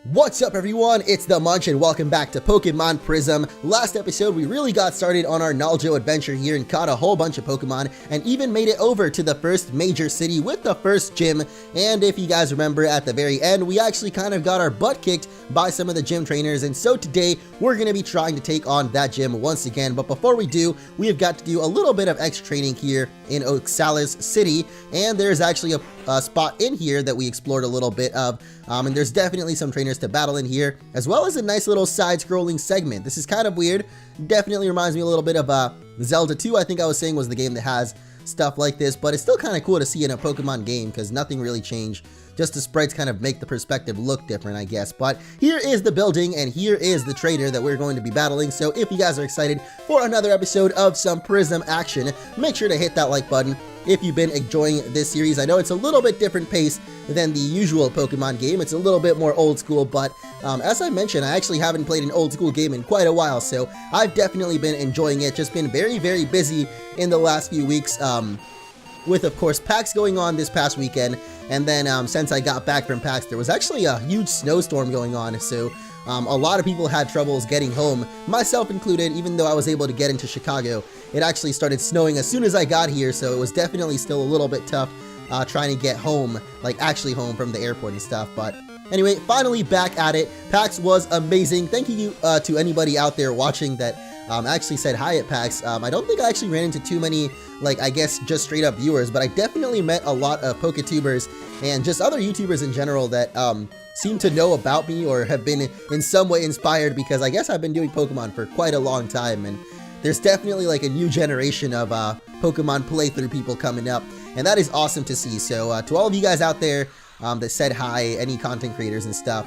What's up everyone, it's the Munch and welcome back to Pokemon Prism. Last episode we really got started on our Naljo adventure here and caught a whole bunch of Pokemon and even made it over to the first major city with the first gym. And if you guys remember, at the very end we actually kind of got our butt kicked by some of the gym trainers, and so today we're going to be trying to take on that gym once again. But before we do, we have got to do a little bit of extra training here in Oxalis City, and there's actually a spot in here that we explored a little bit of, and there's definitely some trainers to battle in here, as well as a nice little side-scrolling segment. This is kind of weird, definitely reminds me a little bit of Zelda 2, I think I was saying was the game that has stuff like this, but it's still kind of cool to see in a Pokemon game because nothing really changed. Just the sprites kind of make the perspective look different, I guess. But here is the building, and here is the trainer that we're going to be battling. So if you guys are excited for another episode of some Prism action, make sure to hit that like button. If you've been enjoying this series, I know it's a little bit different pace than the usual Pokemon game. It's a little bit more old school, but as I mentioned, I actually haven't played an old school game in quite a while, so I've definitely been enjoying it. Just been very, very busy in the last few weeks, with, of course, PAX going on this past weekend, and then since I got back from PAX, there was actually a huge snowstorm going on, so a lot of people had troubles getting home, myself included. Even though I was able to get into Chicago, it actually started snowing as soon as I got here, so it was definitely still a little bit tough trying to get home, like actually home from the airport and stuff. But anyway, finally back at it. PAX was amazing. Thank you to anybody out there watching that actually said hi at PAX. I don't think I actually ran into too many, like, I guess just straight up viewers, but I definitely met a lot of Poketubers and just other YouTubers in general that seem to know about me or have been in some way inspired, because I guess I've been doing Pokemon for quite a long time, and there's definitely like a new generation of Pokemon playthrough people coming up, and that is awesome to see. So to all of you guys out there that said hi, any content creators and stuff,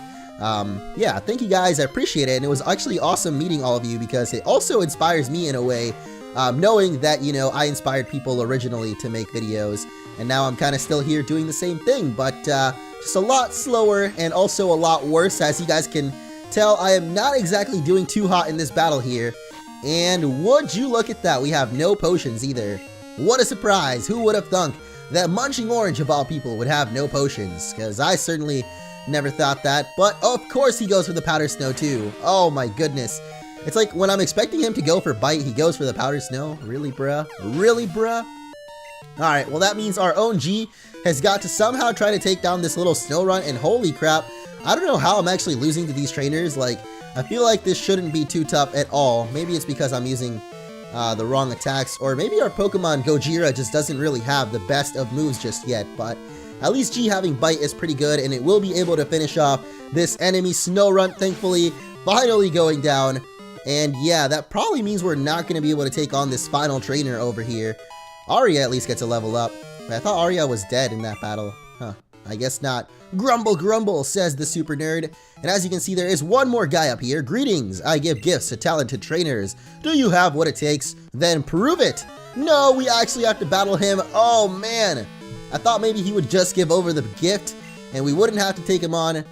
yeah, thank you guys, I appreciate it. And it was actually awesome meeting all of you, because it also inspires me in a way, knowing that, you know, I inspired people originally to make videos, and now I'm kind of still here doing the same thing, but just a lot slower and also a lot worse. As you guys can tell, I am not exactly doing too hot in this battle here, and would you look at that, we have no potions either. What a surprise! Who would have thunk that MunchingOrange of all people would have no potions, because I certainly never thought that. But of course he goes for the Powder Snow too. Oh my goodness. It's like when I'm expecting him to go for Bite, he goes for the Powder Snow. Really, bruh? Really, bruh? Alright, well that means our own G has got to somehow try to take down this little Snow Run, and holy crap, I don't know how I'm actually losing to these trainers. Like, I feel like this shouldn't be too tough at all. Maybe it's because I'm using the wrong attacks, or maybe our Pokemon Gojira just doesn't really have the best of moves just yet, but at least G having Bite is pretty good, and it will be able to finish off this enemy Snow Run, thankfully, finally going down. And yeah, that probably means we're not going to be able to take on this final trainer over here. Arya at least gets a level up. I thought Arya was dead in that battle. Huh, I guess not. Grumble, grumble, says the super nerd. And as you can see, there is one more guy up here. Greetings, I give gifts to talented trainers. Do you have what it takes? Then prove it. No, we actually have to battle him. Oh man. I thought maybe he would just give over the gift and we wouldn't have to take him on,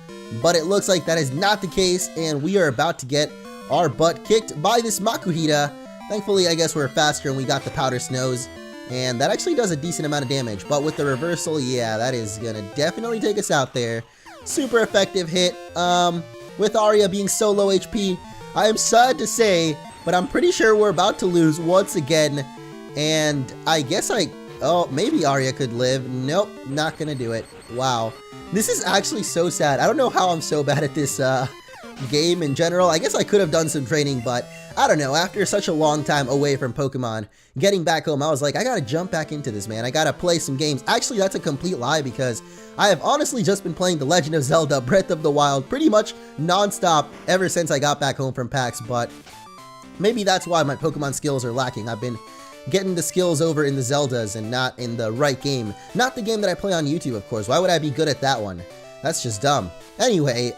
but it looks like that is not the case, and we are about to get our butt kicked by this Makuhita. Thankfully, I guess we're faster and we got the Powder Snows, and that actually does a decent amount of damage, but with the reversal, yeah, that is gonna definitely take us out there. Super effective hit. With Arya being so low HP, I am sad to say, but I'm pretty sure we're about to lose once again, and I guess oh, maybe Arya could live. Nope, not gonna do it. Wow. This is actually so sad. I don't know how I'm so bad at this game in general. I guess I could have done some training, but I don't know. After such a long time away from Pokemon, getting back home, I was like, I gotta jump back into this, man. I gotta play some games. Actually, that's a complete lie, because I have honestly just been playing The Legend of Zelda Breath of the Wild pretty much non-stop ever since I got back home from PAX, but maybe that's why my Pokemon skills are lacking. I've been getting the skills over in the Zeldas and not in the right game. Not the game that I play on YouTube, of course. Why would I be good at that one? That's just dumb. Anyway,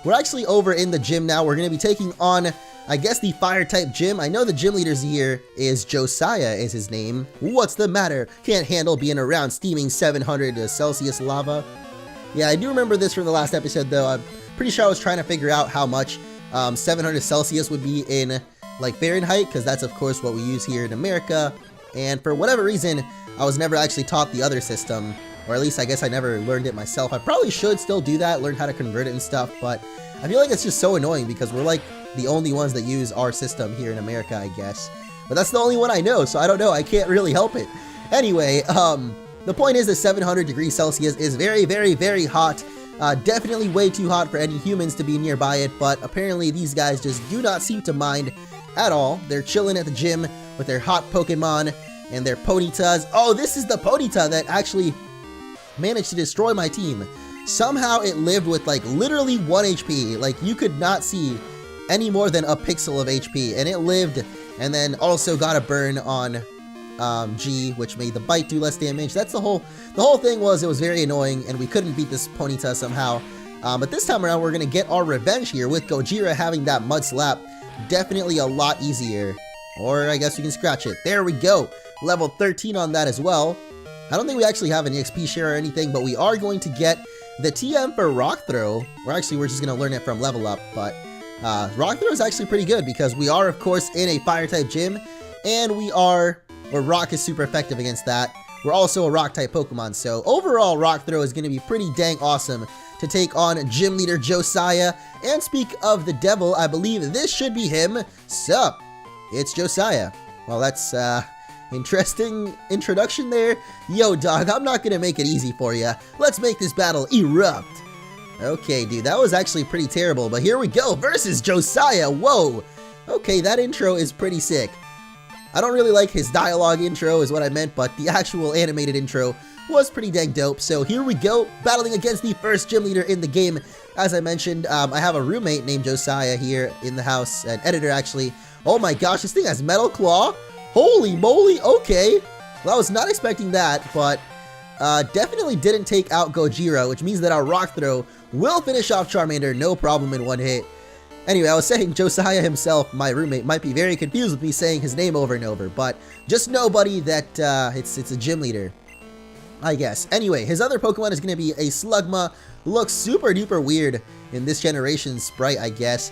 we're actually over in the gym now. We're going to be taking on, I guess, the Fire-type gym. I know the gym leader's here is Josiah is his name. What's the matter? Can't handle being around steaming 700 Celsius lava? Yeah, I do remember this from the last episode, though. I'm pretty sure I was trying to figure out how much 700 Celsius would be in like Fahrenheit, because that's of course what we use here in America, and for whatever reason I was never actually taught the other system, Or at least I guess I never learned it myself. I probably should still do that, learn how to convert it and stuff, but I feel like it's just so annoying because we're like the only ones that use our system here in America, I guess. But that's the only one I know, so I don't know, I can't really help it. Anyway, the point is that 700 degrees Celsius is very, very, very hot. Definitely way too hot for any humans to be nearby it, but apparently these guys just do not seem to mind at all. They're chilling at the gym with their hot Pokemon and their Ponytas. Oh, this is the Ponyta that actually managed to destroy my team. Somehow it lived with like literally 1 HP. Like you could not see any more than a pixel of HP, and it lived, and then also got a burn on G, which made the bite do less damage. That's the whole thing. Was it was very annoying, and we couldn't beat this Ponyta somehow. But this time around, we're gonna get our revenge here with Gojira having that Mud Slap. Definitely a lot easier. Or I guess we can scratch it. There we go. Level 13 on that as well. I don't think we actually have an EXP share or anything, but we are going to get the TM for Rock Throw. We're just gonna learn it from Level Up, but Rock Throw is actually pretty good because we are, of course, in a Fire-type gym, and where Rock is super effective against that. We're also a Rock-type Pokemon, so overall, Rock Throw is going to be pretty dang awesome to take on Gym Leader Josiah. And speak of the devil, I believe this should be him. Sup? It's Josiah. Well, that's, interesting introduction there. Yo, dog, I'm not going to make it easy for you. Let's make this battle erupt. Okay, dude, that was actually pretty terrible, but here we go, versus Josiah. Whoa! Okay, that intro is pretty sick. I don't really like his dialogue intro is what I meant, but the actual animated intro was pretty dang dope. So here we go, battling against the first gym leader in the game. As I mentioned, I have a roommate named Josiah here in the house, an editor actually. Oh my gosh, this thing has Metal Claw? Holy moly, okay. Well, I was not expecting that, but definitely didn't take out Gojira, which means that our Rock Throw will finish off Charmander, no problem in one hit. Anyway, I was saying Josiah himself, my roommate, might be very confused with me saying his name over and over, but just know, buddy, that it's a gym leader, I guess. Anyway, his other Pokemon is going to be a Slugma. Looks super duper weird in this generation's sprite, I guess.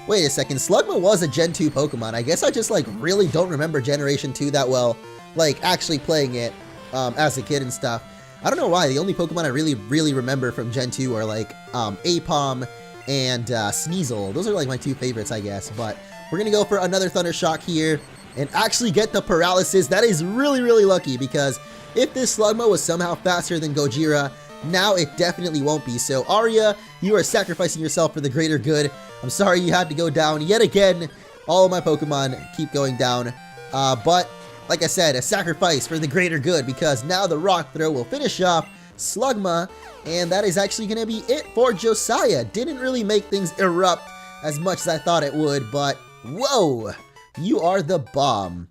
Wait a second, Slugma was a Gen 2 Pokemon. I guess I just like really don't remember Generation 2 that well, like actually playing it as a kid and stuff. I don't know why, the only Pokemon I really remember from Gen 2 are like Apom and Sneasel. Those are like my two favorites, I guess, but we're gonna go for another Thunder Shock here and actually get the paralysis. That is really lucky, because if this Slugma was somehow faster than Gojira, now it definitely won't be. So Arya, you are sacrificing yourself for the greater good. I'm sorry you had to go down yet again. All of my Pokemon keep going down, but like I said, a sacrifice for the greater good, because now the Rock Throw will finish off Slugma, and that is actually going to be it for Josiah. Didn't really make things erupt as much as I thought it would, but whoa, you are the bomb.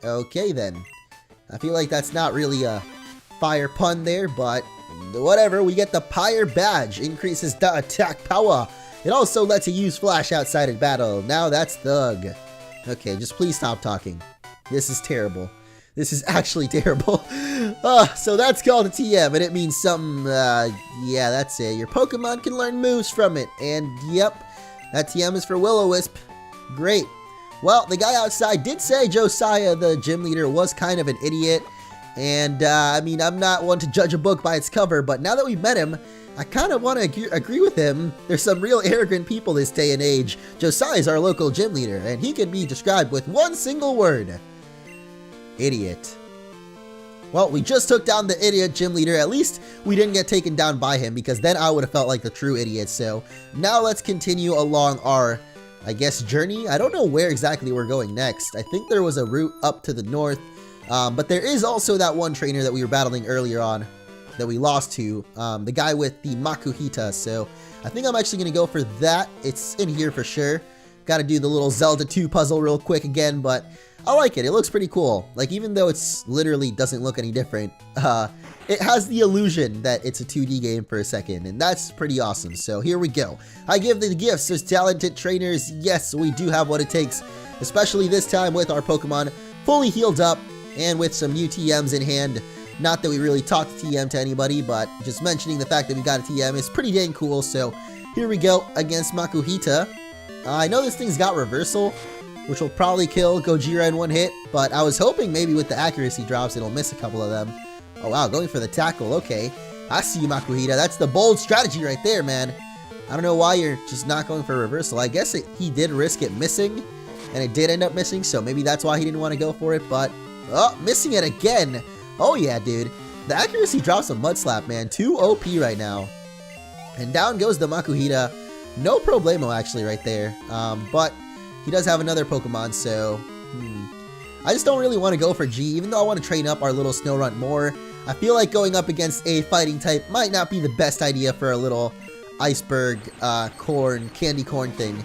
Okay then, I feel like that's not really a fire pun there, but whatever. We get the Pyre Badge, increases the attack power. It also lets you use Flash outside of battle. Now that's Thug. Okay, just please stop talking. This is terrible. This is actually terrible. So that's called a TM, and it means something, yeah, that's it. Your Pokemon can learn moves from it, and yep, that TM is for Will-O-Wisp. Great. Well, the guy outside did say Josiah, the gym leader, was kind of an idiot, and, I mean, I'm not one to judge a book by its cover, but now that we've met him, I kind of want to agree with him. There's some real arrogant people this day and age. Josiah's our local gym leader, and he can be described with one single word. Idiot. Well, we just took down the idiot gym leader. At least we didn't get taken down by him, because then I would have felt like the true idiot. So now let's continue along our, I guess, journey. I don't know where exactly we're going next. I think there was a route up to the north, but there is also that one trainer that we were battling earlier on that we lost to, the guy with the Makuhita. So I think I'm actually going to go for that. It's in here for sure. Got to do the little Zelda 2 puzzle real quick again, but I like it. It looks pretty cool. Like, even though it's literally doesn't look any different, it has the illusion that it's a 2D game for a second, and that's pretty awesome. So here we go. I give the gifts as talented trainers. Yes, we do have what it takes, especially this time with our Pokemon fully healed up and with some new TMs in hand. Not that we really talked TM to anybody, but just mentioning the fact that we got a TM is pretty dang cool. So here we go against Makuhita. I know this thing's got reversal, which will probably kill Gojira in one hit, but I was hoping maybe with the accuracy drops it'll miss a couple of them. Oh wow, going for the tackle. Okay, I see you, Makuhita. That's the bold strategy right there, man. I don't know why you're just not going for a reversal. I guess he did risk it missing, and it did end up missing, so maybe that's why he didn't want to go for it, but... Oh, missing it again. Oh yeah, dude. The accuracy drops a Mud Slap, man. Too OP right now. And down goes the Makuhita. No problemo, actually, right there. But he does have another Pokemon, so... I just don't really want to go for G, even though I want to train up our little Snorunt more. I feel like going up against a fighting type might not be the best idea for a little iceberg, candy corn thing.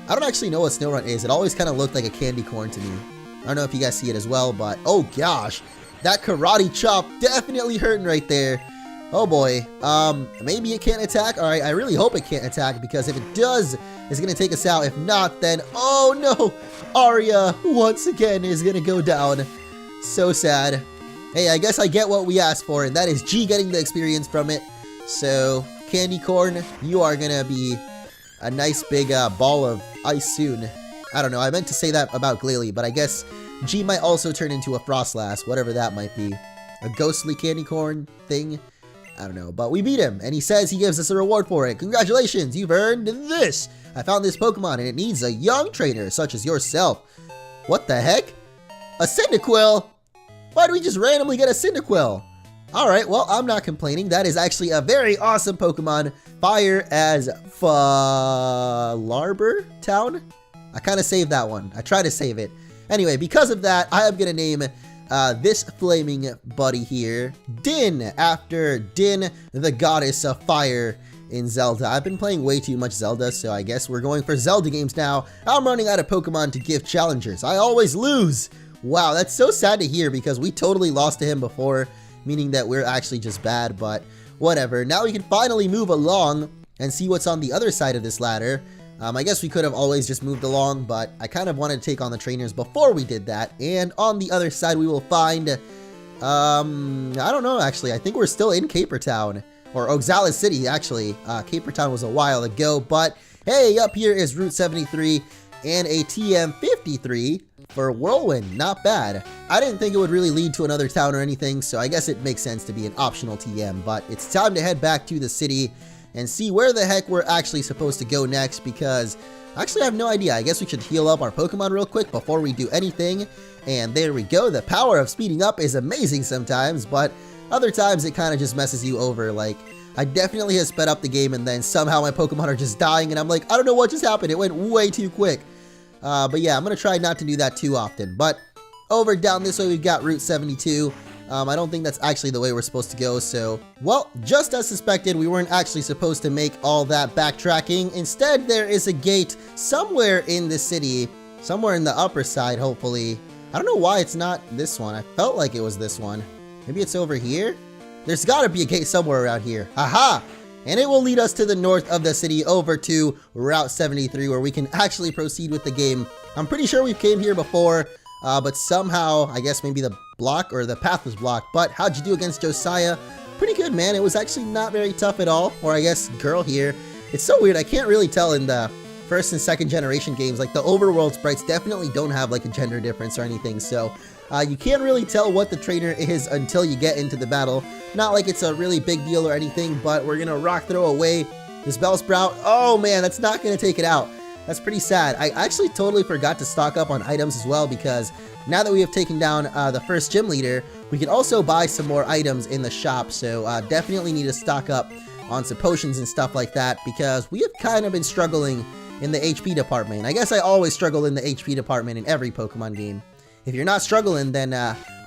I don't actually know what Snorunt is. It always kind of looked like a candy corn to me. I don't know if you guys see it as well, but oh gosh, that karate chop definitely hurting right there. Oh boy, maybe it can't attack. All right, I really hope it can't attack, because if it does, it's gonna take us out. If not, then oh no, Arya once again is gonna go down. So sad. Hey, I guess I get what we asked for, and that is G getting the experience from it. So candy corn, you are gonna be a nice big ball of ice soon. I don't know, I meant to say that about Glalie, but I guess G might also turn into a Frostlass, whatever that might be. A ghostly candy corn thing? I don't know, but we beat him, and he says he gives us a reward for it. Congratulations, you've earned this! I found this Pokemon, and it needs a young trainer, such as yourself. What the heck? A Cyndaquil? Why do we just randomly get a Cyndaquil? Alright, well, I'm not complaining. That is actually a very awesome Pokemon. Fire as Larber Town? I kind of saved that one. I tried to save it. Anyway, because of that, I am going to name this flaming buddy here Din, after Din, the goddess of fire in Zelda. I've been playing way too much Zelda, so I guess we're going for Zelda games now. I'm running out of Pokemon to give challengers. I always lose. Wow, that's so sad to hear, because we totally lost to him before, meaning that we're actually just bad, but whatever. Now we can finally move along and see what's on the other side of this ladder. I guess we could have always just moved along, but I kind of wanted to take on the trainers before we did that. And on the other side, we will find, I don't know, actually. I think we're still in Caper Town, or Oxalis City, actually. Caper Town was a while ago, but hey, up here is Route 73 and a TM53 for Whirlwind. Not bad. I didn't think it would really lead to another town or anything, so I guess it makes sense to be an optional TM, but it's time to head back to the city and see where the heck we're actually supposed to go next, because actually I have no idea. I guess we should heal up our Pokemon real quick before we do anything. And there we go. The power of speeding up is amazing sometimes, but other times it kind of just messes you over. Like, I definitely have sped up the game, and then somehow my Pokemon are just dying, and I'm like, I don't know what just happened. It went way too quick. But yeah, I'm going to try not to do that too often. But over down this way, we've got Route 72. I don't think that's actually the way we're supposed to go, so... Well, just as suspected, we weren't actually supposed to make all that backtracking. Instead, there is a gate somewhere in the city, somewhere in the upper side, hopefully. I don't know why it's not this one. I felt like it was this one. Maybe it's over here? There's gotta be a gate somewhere around here. Aha! And it will lead us to the north of the city, over to Route 73, where we can actually proceed with the game. I'm pretty sure we've came here before, but somehow, I guess maybe the block or the path was blocked. But how'd you do against Josiah? Pretty good, man. It was actually not very tough at all. Or I guess girl here. It's so weird. I can't really tell in the first and second generation games. Like, the overworld sprites definitely don't have like a gender difference or anything. So you can't really tell what the trainer is until you get into the battle. Not like it's a really big deal or anything, but we're gonna rock throw away this Bellsprout. Oh man, that's not gonna take it out. That's pretty sad. I actually totally forgot to stock up on items as well, because now that we have taken down the first gym leader, we can also buy some more items in the shop. So definitely need to stock up on some potions and stuff like that, because we have kind of been struggling in the HP department. I guess I always struggle in the HP department in every Pokemon game. If you're not struggling, then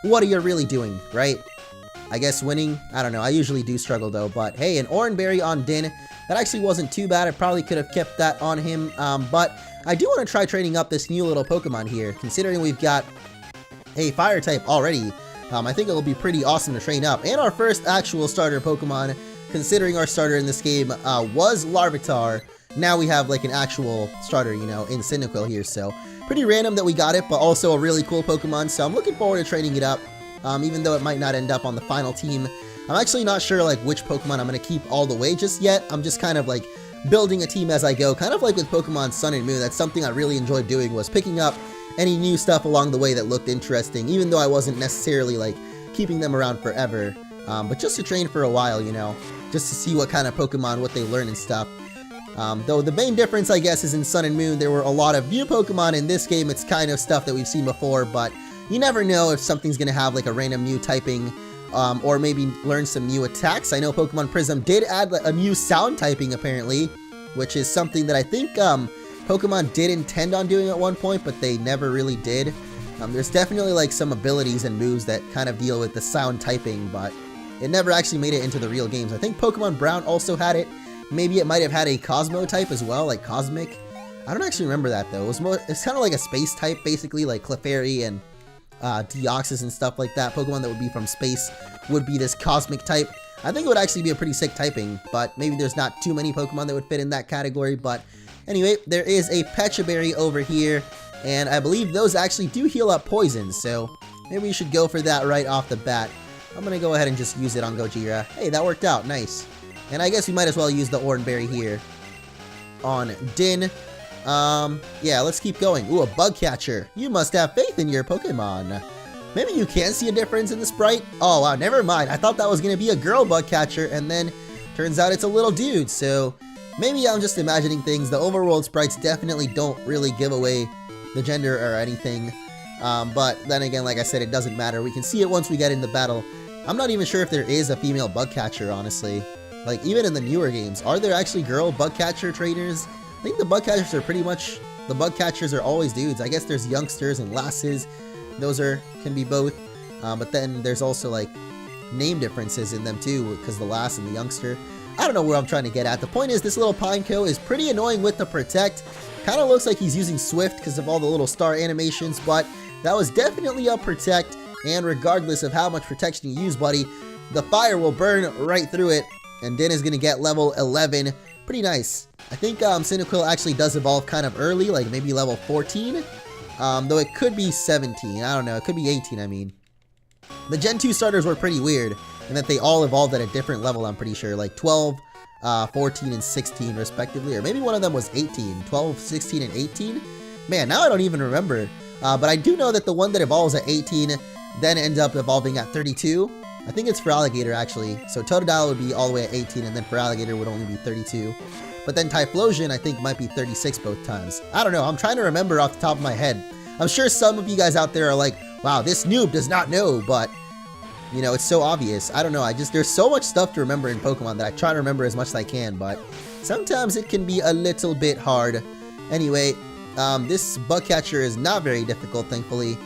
what are you really doing, right? I guess winning? I don't know. I usually do struggle though. But hey, an Oranberry on Din. That actually wasn't too bad. I probably could have kept that on him. But I do want to try training up this new little Pokemon here. Considering we've got a fire type already, I think it'll be pretty awesome to train up. And our first actual starter Pokemon, considering our starter in this game was Larvitar. Now we have like an actual starter, you know, in Cyndaquil here. So pretty random that we got it, but also a really cool Pokemon. So I'm looking forward to training it up, even though it might not end up on the final team. I'm actually not sure like which Pokemon I'm going to keep all the way just yet. I'm just kind of like building a team as I go, kind of like with Pokemon Sun and Moon. That's something I really enjoyed doing, was picking up any new stuff along the way that looked interesting, even though I wasn't necessarily like keeping them around forever. but just to train for a while, you know, just to see what kind of Pokemon, what they learn and stuff. Though the main difference, I guess, is in Sun and Moon, there were a lot of new Pokemon. In this game, it's kind of stuff that we've seen before, but you never know if something's going to have like a random new typing, or maybe learn some new attacks. I know Pokemon Prism did add a new sound typing, apparently, which is something that I think Pokemon did intend on doing at one point, but they never really did. There's definitely like some abilities and moves that kind of deal with the sound typing, but it never actually made it into the real games. I think Pokemon Brown also had it. Maybe it might have had a Cosmo type as well, like Cosmic. I don't actually remember that though. It's kind of like a space type, basically, like Clefairy and Deoxys and stuff like that. Pokemon that would be from space would be this Cosmic type. I think it would actually be a pretty sick typing, but maybe there's not too many Pokemon that would fit in that category. But anyway, there is a Pecha Berry over here, and I believe those actually do heal up poison, so maybe we should go for that right off the bat. I'm gonna go ahead and just use it on Gojira. Hey, that worked out, nice. And I guess we might as well use the Oran Berry here on Din. Yeah, let's keep going. Ooh, a Bug Catcher. You must have faith in your Pokemon. Maybe you can see a difference in the sprite. Oh, wow, never mind. I thought that was going to be a girl Bug Catcher, and then turns out it's a little dude. So maybe I'm just imagining things. The overworld sprites definitely don't really give away the gender or anything. But then again, like I said, it doesn't matter. We can see it once we get into battle. I'm not even sure if there is a female Bug Catcher, honestly. Like, even in the newer games, are there actually girl Bug Catcher trainers? I think the Bug Catchers are pretty much, the Bug Catchers are always dudes. I guess there's youngsters and lasses. Those can be both. But then there's also, like, name differences in them, too, because the lass and the youngster. I don't know where I'm trying to get at. The point is, this little Pineco is pretty annoying with the Protect. Kind of looks like he's using Swift because of all the little star animations, but that was definitely a Protect. And regardless of how much protection you use, buddy, the fire will burn right through it. And Din is going to get level 11. Pretty nice. I think Cyndaquil actually does evolve kind of early, like maybe level 14. Though it could be 17. I don't know. It could be 18, I mean. The Gen 2 starters were pretty weird in that they all evolved at a different level, I'm pretty sure. Like 12, 14, and 16 respectively. Or maybe one of them was 18. 12, 16, and 18? Man, now I don't even remember. But I do know that the one that evolves at 18 then ends up evolving at 32. I think it's for Alligator, actually. So Totodile would be all the way at 18, and then for Alligator would only be 32. But then Typhlosion, I think, might be 36 both times. I don't know. I'm trying to remember off the top of my head. I'm sure some of you guys out there are like, wow, this noob does not know, but, you know, it's so obvious. I don't know. There's so much stuff to remember in Pokemon that I try to remember as much as I can, but sometimes it can be a little bit hard. Anyway, this Bug Catcher is not very difficult, thankfully.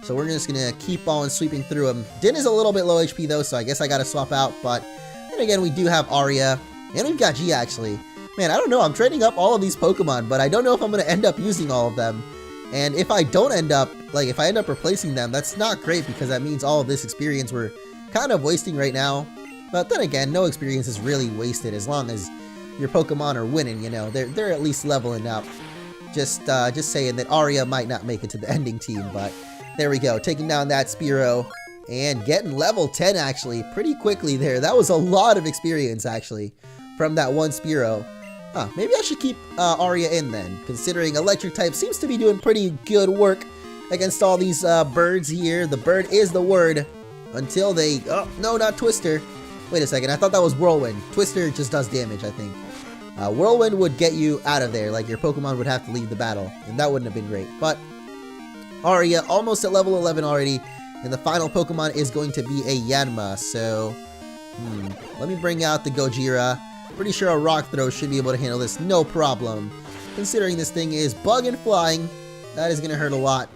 So we're just going to keep on sweeping through him. Din is a little bit low HP though, so I guess I got to swap out. But then again, we do have Aria. And we've got G actually. Man, I don't know. I'm trading up all of these Pokemon, but I don't know if I'm going to end up using all of them. And if I don't end up, like if I end up replacing them, that's not great because that means all of this experience we're kind of wasting right now. But then again, no experience is really wasted as long as your Pokemon are winning, you know. They're at least leveling up. Just saying that Aria might not make it to the ending team, but there we go, taking down that Spearow and getting level 10 actually pretty quickly there. That was a lot of experience actually from that one Spearow. Maybe I should keep Aria in then, considering electric type seems to be doing pretty good work against all these birds here. The bird is the word until they, oh no, not Twister. Wait a second, I thought that was Whirlwind. Twister just does damage, I think. Whirlwind would get you out of there, like your Pokemon would have to leave the battle, and that wouldn't have been great. But Aria almost at level 11 already, and the final Pokemon is going to be a Yanma, so let me bring out the Gojira. Pretty sure a Rock Throw should be able to handle this no problem. Considering this thing is bug and flying, that is going to hurt a lot.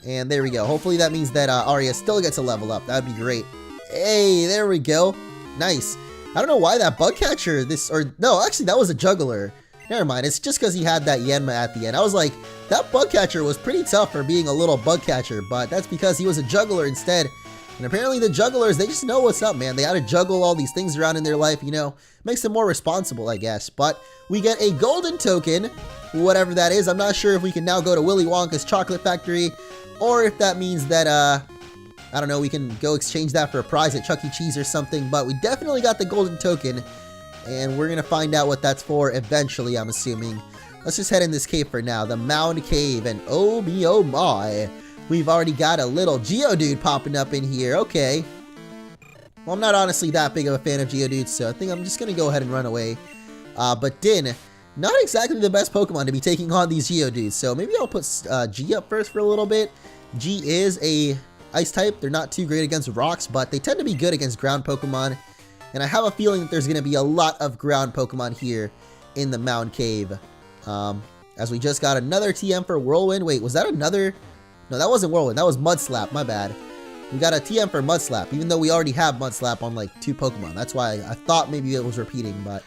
And there we go. Hopefully that means that Aria still gets a level up. That would be great. Hey, there we go. Nice. I don't know why that Bug Catcher, no, actually that was a Juggler. Never mind, it's just because he had that Yanma at the end. I was like, that Bug Catcher was pretty tough for being a little Bug Catcher, but that's because he was a Juggler instead. And apparently the Jugglers, they just know what's up, man. They gotta juggle all these things around in their life, you know. Makes them more responsible, I guess. But we get a golden token, whatever that is. I'm not sure if we can now go to Willy Wonka's Chocolate Factory, or if that means that, I don't know, we can go exchange that for a prize at Chuck E. Cheese or something. But we definitely got the golden token, and we're gonna find out what that's for eventually, I'm assuming. Let's just head in this cave for now, the Mound Cave, and oh me oh my. We've already got a little Geodude popping up in here, okay. Well, I'm not honestly that big of a fan of Geodudes, so I think I'm just going to go ahead and run away. But Din, not exactly the best Pokemon to be taking on these Geodudes, so maybe I'll put G up first for a little bit. G is a Ice type. They're not too great against rocks, but they tend to be good against ground Pokemon. And I have a feeling that there's going to be a lot of ground Pokemon here in the Mound Cave. As we just got another TM for Whirlwind. Wait, was that another? No, that wasn't Whirlwind. That was Mudslap. My bad. We got a TM for Mudslap, even though we already have Mudslap on like 2 Pokemon. That's why I thought maybe it was repeating, but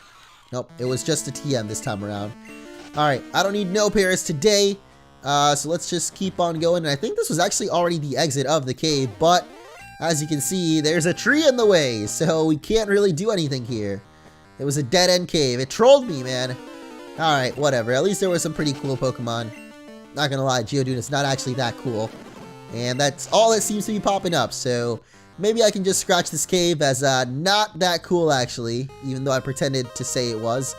nope, it was just a TM this time around. Alright, I don't need no Paris today. So let's just keep on going. And I think this was actually already the exit of the cave, but as you can see, there's a tree in the way, so we can't really do anything here. It was a dead-end cave. It trolled me, man. Alright, whatever. At least there were some pretty cool Pokemon. Not gonna lie, Geodude is not actually that cool. And that's all that seems to be popping up, so maybe I can just scratch this cave as not that cool, actually, even though I pretended to say it was.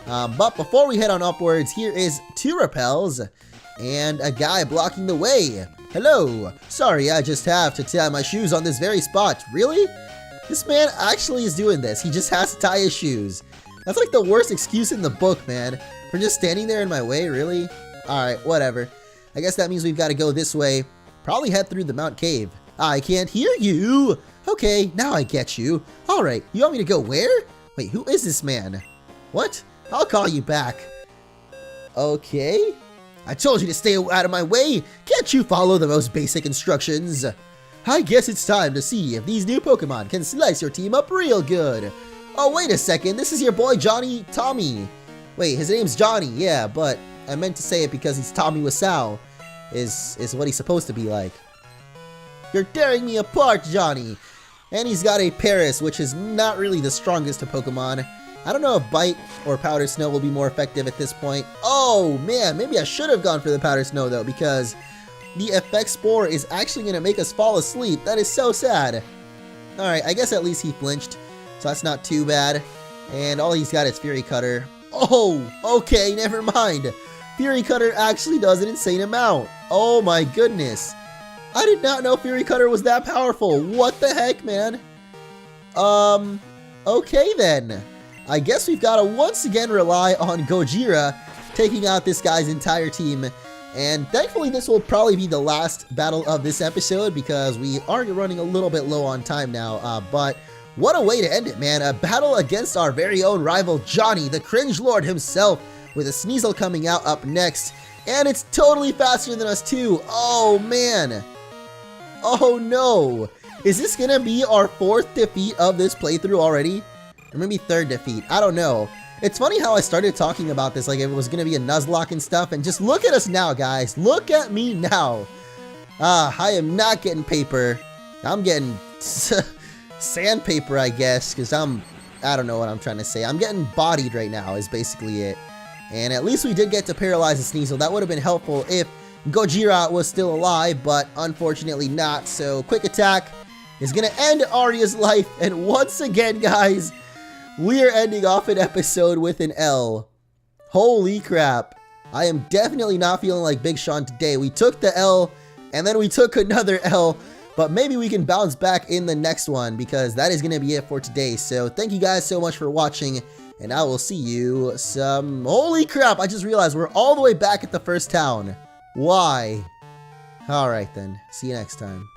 But before we head on upwards, here is 2 repels and a guy blocking the way. Hello, sorry, I just have to tie my shoes on this very spot. Really? This man actually is doing this. He just has to tie his shoes. That's like the worst excuse in the book, man. For just standing there in my way, really? Alright, whatever. I guess that means we've got to go this way. Probably head through the Mount Cave. I can't hear you. Okay, now I get you. Alright, you want me to go where? Wait, who is this man? What? I'll call you back. Okay. I told you to stay out of my way. Can't you follow the most basic instructions? I guess it's time to see if these new Pokemon can slice your team up real good. Oh, wait a second. This is your boy Johnny Tommy. Wait, his name's Johnny. Yeah, but I meant to say it because he's Tommy Wasal. Is what he's supposed to be like. You're tearing me apart, Johnny. And he's got a Paris, which is not really the strongest of Pokemon. I don't know if Bite or Powder Snow will be more effective at this point. Oh, man, maybe I should have gone for the Powder Snow, though, because the Effect Spore is actually going to make us fall asleep. That is so sad. Alright, I guess at least he flinched, so that's not too bad. And all he's got is Fury Cutter. Oh, okay, never mind. Fury Cutter actually does an insane amount. Oh my goodness. I did not know Fury Cutter was that powerful. What the heck, man? Okay then. I guess we've got to once again rely on Gojira taking out this guy's entire team. And thankfully this will probably be the last battle of this episode because we are running a little bit low on time now. But what a way to end it, man. A battle against our very own rival Johnny, the Cringe Lord himself, with a Sneasel coming out up next. And it's totally faster than us too. Oh man. Oh no. Is this gonna be our 4th defeat of this playthrough already? Or maybe 3rd defeat. I don't know. It's funny how I started talking about this like it was gonna be a Nuzlocke and stuff, and just look at us now, guys. Look at me now. I am not getting paper. I'm getting sandpaper, I guess, because I don't know what I'm trying to say. I'm getting bodied right now is basically it. And at least we did get to paralyze the Sneasel. That would have been helpful if Gojira was still alive, but unfortunately not. So Quick Attack is gonna end Arya's life, and once again, guys, we are ending off an episode with an L. Holy crap. I am definitely not feeling like Big Sean today. We took the L, and then we took another L, but maybe we can bounce back in the next one, because that is going to be it for today. So thank you guys so much for watching, and I will see you some... Holy crap, I just realized we're all the way back at the first town. Why? Alright then, see you next time.